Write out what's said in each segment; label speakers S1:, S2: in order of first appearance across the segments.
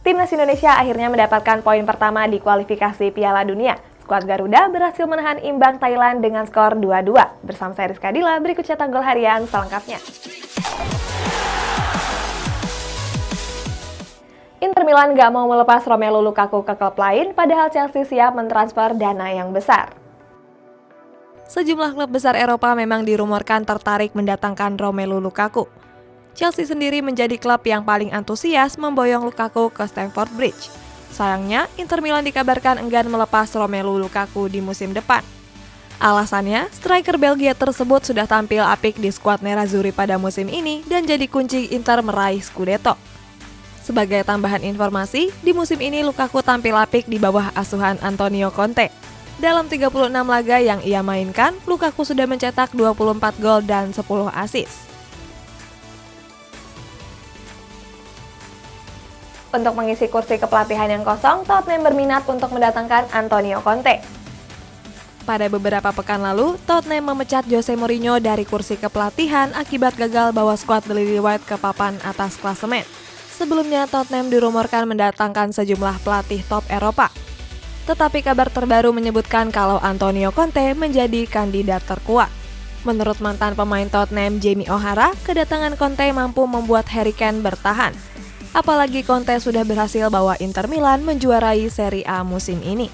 S1: Timnas Indonesia akhirnya mendapatkan poin pertama di kualifikasi Piala Dunia. Skuad Garuda berhasil menahan imbang Thailand dengan skor 2-2. Bersama saya Rizka Dila, berikut cetak gol harian selengkapnya. Inter Milan gak mau melepas Romelu Lukaku ke klub lain, padahal Chelsea siap mentransfer dana yang besar. Sejumlah klub besar Eropa memang dirumorkan tertarik mendatangkan Romelu Lukaku. Chelsea sendiri menjadi klub yang paling antusias memboyong Lukaku ke Stamford Bridge. Sayangnya, Inter Milan dikabarkan enggan melepas Romelu Lukaku di musim depan. Alasannya, striker Belgia tersebut sudah tampil apik di skuad Nerazzurri pada musim ini dan jadi kunci Inter meraih Scudetto. Sebagai tambahan informasi, di musim ini Lukaku tampil apik di bawah asuhan Antonio Conte. Dalam 36 laga yang ia mainkan, Lukaku sudah mencetak 24 gol dan 10 assist. Untuk mengisi kursi kepelatihan yang kosong, Tottenham berminat untuk mendatangkan Antonio Conte. Pada beberapa pekan lalu, Tottenham memecat Jose Mourinho dari kursi kepelatihan akibat gagal bawa skuad The Lily White ke papan atas klasemen. Sebelumnya, Tottenham dirumorkan mendatangkan sejumlah pelatih top Eropa. Tetapi kabar terbaru menyebutkan kalau Antonio Conte menjadi kandidat terkuat. Menurut mantan pemain Tottenham Jamie O'Hara, kedatangan Conte mampu membuat Harry Kane bertahan. Apalagi Conte sudah berhasil bawa Inter Milan menjuarai Serie A musim ini.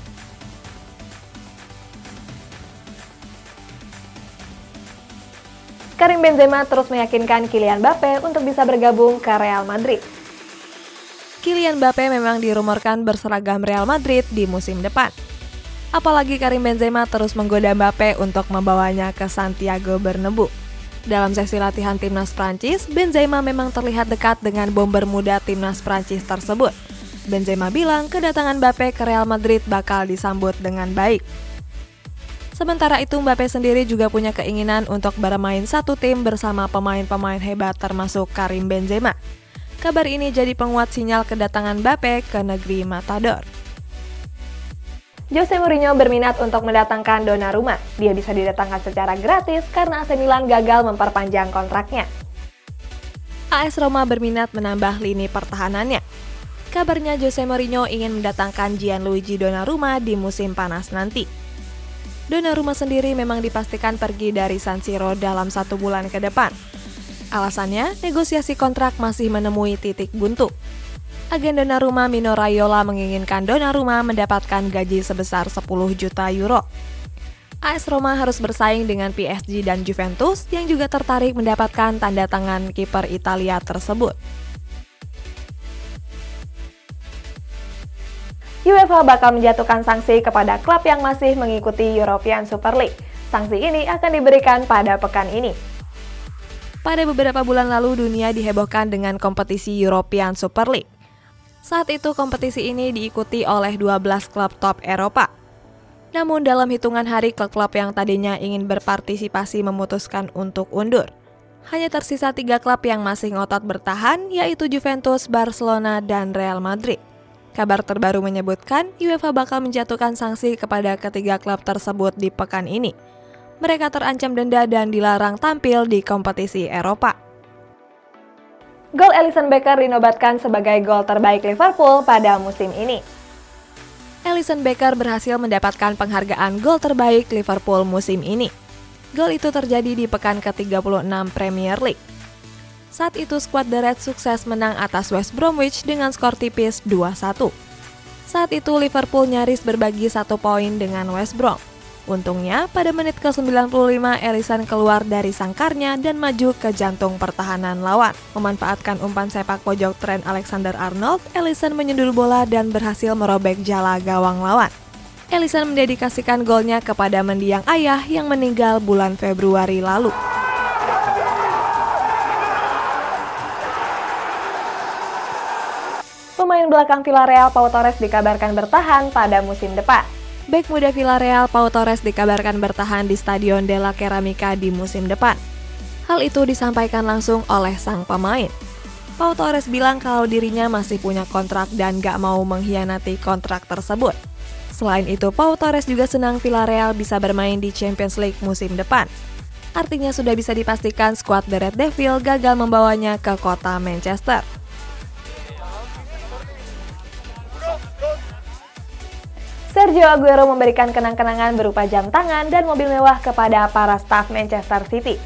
S1: Karim Benzema terus meyakinkan Kylian Mbappe untuk bisa bergabung ke Real Madrid. Kylian Mbappe memang dirumorkan berseragam Real Madrid di musim depan. Apalagi Karim Benzema terus menggoda Mbappe untuk membawanya ke Santiago Bernabeu. Dalam sesi latihan timnas Prancis, Benzema memang terlihat dekat dengan bomber muda timnas Prancis tersebut. Benzema bilang kedatangan Mbappe ke Real Madrid bakal disambut dengan baik. Sementara itu, Mbappe sendiri juga punya keinginan untuk bermain satu tim bersama pemain-pemain hebat termasuk Karim Benzema. Kabar ini jadi penguat sinyal kedatangan Mbappe ke negeri Matador. Jose Mourinho berminat untuk mendatangkan Donnarumma. Dia bisa didatangkan secara gratis karena AC Milan gagal memperpanjang kontraknya. AS Roma berminat menambah lini pertahanannya. Kabarnya Jose Mourinho ingin mendatangkan Gianluigi Donnarumma di musim panas nanti. Donnarumma sendiri memang dipastikan pergi dari San Siro dalam 1 bulan ke depan. Alasannya, negosiasi kontrak masih menemui titik buntu. Agen Donnarumma Mino Raiola menginginkan Donnarumma mendapatkan gaji sebesar 10 juta euro. AS Roma harus bersaing dengan PSG dan Juventus yang juga tertarik mendapatkan tanda tangan kiper Italia tersebut. UEFA bakal menjatuhkan sanksi kepada klub yang masih mengikuti European Super League. Sanksi ini akan diberikan pada pekan ini. Pada beberapa bulan lalu, dunia dihebohkan dengan kompetisi European Super League. Saat itu kompetisi ini diikuti oleh 12 klub top Eropa. Namun dalam hitungan hari klub-klub yang tadinya ingin berpartisipasi memutuskan untuk undur. Hanya tersisa 3 klub yang masih ngotot bertahan, yaitu Juventus, Barcelona, dan Real Madrid. Kabar terbaru menyebutkan UEFA bakal menjatuhkan sanksi kepada ketiga klub tersebut di pekan ini. Mereka terancam denda dan dilarang tampil di kompetisi Eropa. Gol Alisson Becker dinobatkan sebagai gol terbaik Liverpool pada musim ini. Alisson Becker berhasil mendapatkan penghargaan gol terbaik Liverpool musim ini. Gol itu terjadi di pekan ke-36 Premier League. Saat itu skuad The Reds sukses menang atas West Bromwich dengan skor tipis 2-1. Saat itu Liverpool nyaris berbagi 1 poin dengan West Brom. Untungnya, pada menit ke-95 Alisson keluar dari sangkarnya dan maju ke jantung pertahanan lawan. Memanfaatkan umpan sepak pojok Trent Alexander-Arnold, Alisson menyundul bola dan berhasil merobek jala gawang lawan. Alisson mendedikasikan golnya kepada mendiang ayah yang meninggal bulan Februari lalu. Pemain belakang Villarreal Pau Torres dikabarkan bertahan pada musim depan. Bek muda Villarreal Pau Torres dikabarkan bertahan di Stadion de la Cerámica di musim depan. Hal itu disampaikan langsung oleh sang pemain. Pau Torres bilang kalau dirinya masih punya kontrak dan gak mau mengkhianati kontrak tersebut. Selain itu, Pau Torres juga senang Villarreal bisa bermain di Champions League musim depan. Artinya sudah bisa dipastikan skuad The Red Devil gagal membawanya ke kota Manchester. Sergio Aguero memberikan kenang-kenangan berupa jam tangan dan mobil mewah kepada para staf Manchester City.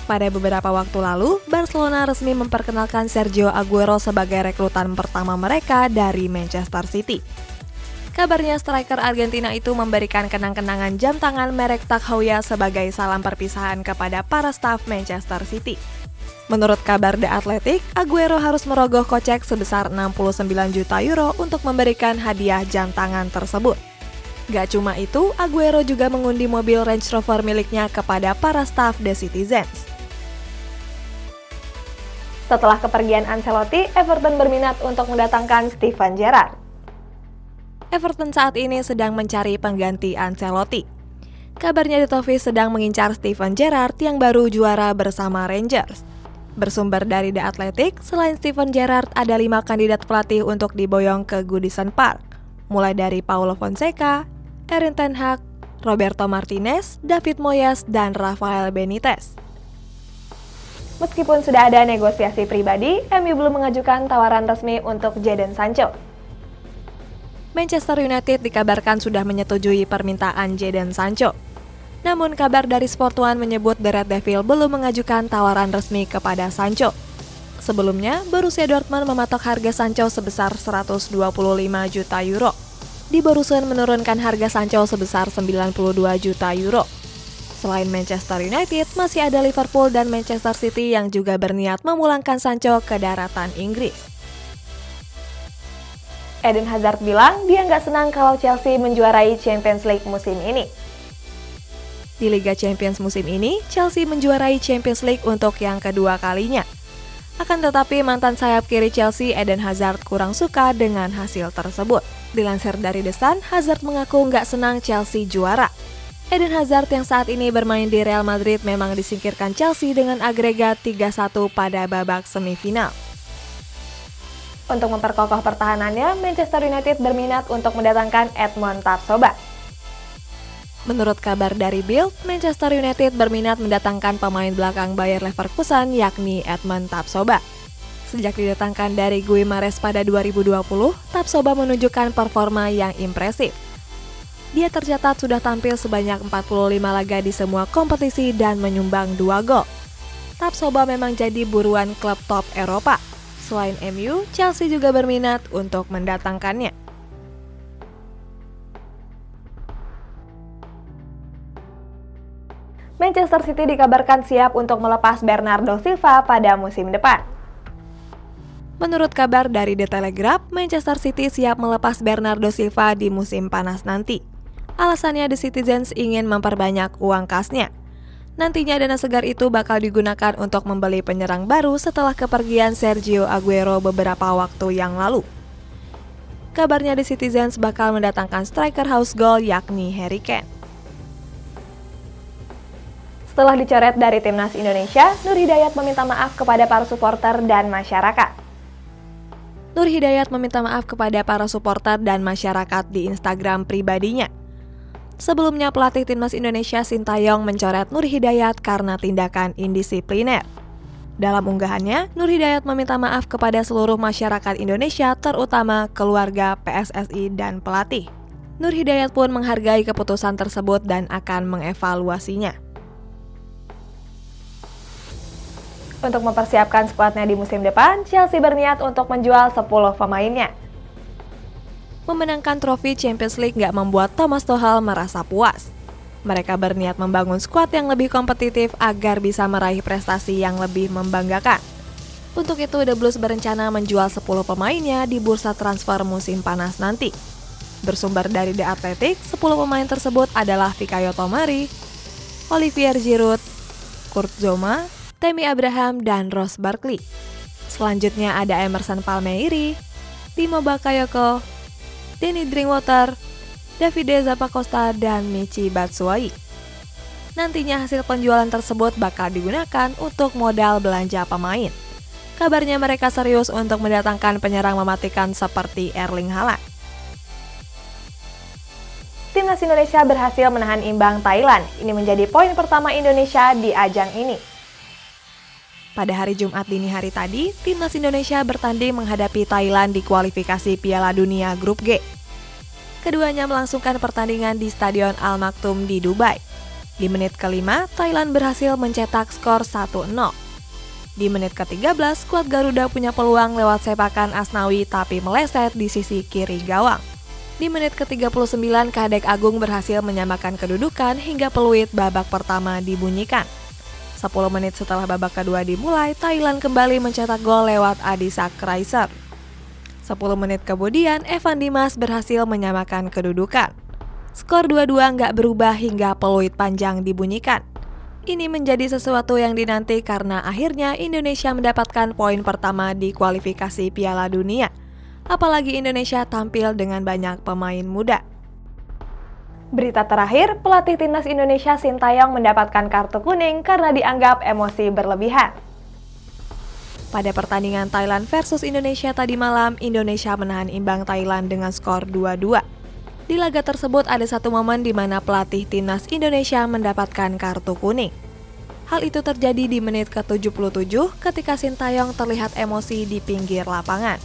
S1: Pada beberapa waktu lalu, Barcelona resmi memperkenalkan Sergio Aguero sebagai rekrutan pertama mereka dari Manchester City. Kabarnya striker Argentina itu memberikan kenang-kenangan jam tangan merek Tag Heuer sebagai salam perpisahan kepada para staf Manchester City. Menurut kabar The Athletic, Aguero harus merogoh kocek sebesar 69 juta euro untuk memberikan hadiah jam tangan tersebut. Gak cuma itu, Aguero juga mengundi mobil Range Rover miliknya kepada para staf The Citizens. Setelah kepergian Ancelotti, Everton berminat untuk mendatangkan Steven Gerrard. Everton saat ini sedang mencari pengganti Ancelotti. Kabarnya The Toffees sedang mengincar Steven Gerrard yang baru juara bersama Rangers. Bersumber dari The Athletic, selain Steven Gerrard ada 5 kandidat pelatih untuk diboyong ke Goodison Park, mulai dari Paulo Fonseca, Erik ten Hag, Roberto Martinez, David Moyes, dan Rafael Benitez. Meskipun sudah ada negosiasi pribadi, MU belum mengajukan tawaran resmi untuk Jadon Sancho. Manchester United dikabarkan sudah menyetujui permintaan Jadon Sancho. Namun kabar dari Sport One menyebut The Red Devil belum mengajukan tawaran resmi kepada Sancho. Sebelumnya, Borussia Dortmund mematok harga Sancho sebesar 125 juta euro. Di Borussen menurunkan harga Sancho sebesar 92 juta euro. Selain Manchester United, masih ada Liverpool dan Manchester City yang juga berniat memulangkan Sancho ke daratan Inggris. Eden Hazard bilang dia nggak senang kalau Chelsea menjuarai Champions League musim ini. Di Liga Champions musim ini, Chelsea menjuarai Champions League untuk yang kedua kalinya. Akan tetapi mantan sayap kiri Chelsea Eden Hazard kurang suka dengan hasil tersebut. Dilansir dari The Sun, Hazard mengaku nggak senang Chelsea juara. Eden Hazard yang saat ini bermain di Real Madrid memang disingkirkan Chelsea dengan agregat 3-1 pada babak semifinal. Untuk memperkokoh pertahanannya, Manchester United berminat untuk mendatangkan Edmond Tapsoba. Menurut kabar dari Bild, Manchester United berminat mendatangkan pemain belakang Bayer Leverkusen yakni Edmond Tapsoba. Sejak didatangkan dari Guimarães pada 2020, Tapsoba menunjukkan performa yang impresif. Dia tercatat sudah tampil sebanyak 45 laga di semua kompetisi dan menyumbang 2 gol. Tapsoba memang jadi buruan klub top Eropa. Selain MU, Chelsea juga berminat untuk mendatangkannya. Manchester City dikabarkan siap untuk melepas Bernardo Silva pada musim depan. Menurut kabar dari The Telegraph, Manchester City siap melepas Bernardo Silva di musim panas nanti. Alasannya The Citizens ingin memperbanyak uang kasnya. Nantinya dana segar itu bakal digunakan untuk membeli penyerang baru setelah kepergian Sergio Aguero beberapa waktu yang lalu. Kabarnya The Citizens bakal mendatangkan striker house goal yakni Harry Kane. Setelah dicoret dari timnas Indonesia, Nur Hidayat meminta maaf kepada para supporter dan masyarakat. Nur Hidayat meminta maaf kepada para supporter dan masyarakat di Instagram pribadinya. Sebelumnya, pelatih timnas Indonesia Sintayong mencoret Nur Hidayat karena tindakan indisipliner. Dalam unggahannya, Nur Hidayat meminta maaf kepada seluruh masyarakat Indonesia, terutama keluarga, PSSI, dan pelatih. Nur Hidayat pun menghargai keputusan tersebut dan akan mengevaluasinya. Untuk mempersiapkan skuadnya di musim depan, Chelsea berniat untuk menjual 10 pemainnya. Memenangkan trofi Champions League nggak membuat Thomas Tuchel merasa puas. Mereka berniat membangun skuad yang lebih kompetitif agar bisa meraih prestasi yang lebih membanggakan. Untuk itu, The Blues berencana menjual 10 pemainnya di bursa transfer musim panas nanti. Bersumber dari The Athletic, 10 pemain tersebut adalah Fikayo Tomori, Olivier Giroud, Kurt Zouma, Tammy Abraham, dan Ross Barkley. Selanjutnya ada Emerson Palmieri, Timo Bakayoko, Denny Drinkwater, Davide Zappacosta, dan Michy Batshuayi. Nantinya hasil penjualan tersebut bakal digunakan untuk modal belanja pemain. Kabarnya mereka serius untuk mendatangkan penyerang mematikan seperti Erling Haaland. Timnas Indonesia berhasil menahan imbang Thailand. Ini menjadi poin pertama Indonesia di ajang ini. Pada hari Jumat dini hari tadi, Timnas Indonesia bertanding menghadapi Thailand di kualifikasi Piala Dunia Grup G. Keduanya melangsungkan pertandingan di Stadion Al Maktoum di Dubai. Di menit ke-5, Thailand berhasil mencetak skor 1-0. Di menit ke-13, skuad Garuda punya peluang lewat sepakan Asnawi tapi meleset di sisi kiri gawang. Di menit ke-39, Kadek Agung berhasil menyamakan kedudukan hingga peluit babak pertama dibunyikan. 10 menit setelah babak kedua dimulai, Thailand kembali mencetak gol lewat Adisak Kraiser. 10 menit kemudian, Evan Dimas berhasil menyamakan kedudukan. Skor 2-2 nggak berubah hingga peluit panjang dibunyikan. Ini menjadi sesuatu yang dinanti karena akhirnya Indonesia mendapatkan poin pertama di kualifikasi Piala Dunia. Apalagi Indonesia tampil dengan banyak pemain muda. Berita terakhir, pelatih timnas Indonesia Sintayong mendapatkan kartu kuning karena dianggap emosi berlebihan. Pada pertandingan Thailand versus Indonesia tadi malam, Indonesia menahan imbang Thailand dengan skor 2-2. Di laga tersebut ada satu momen di mana pelatih timnas Indonesia mendapatkan kartu kuning. Hal itu terjadi di menit ke-77 ketika Sintayong terlihat emosi di pinggir lapangan.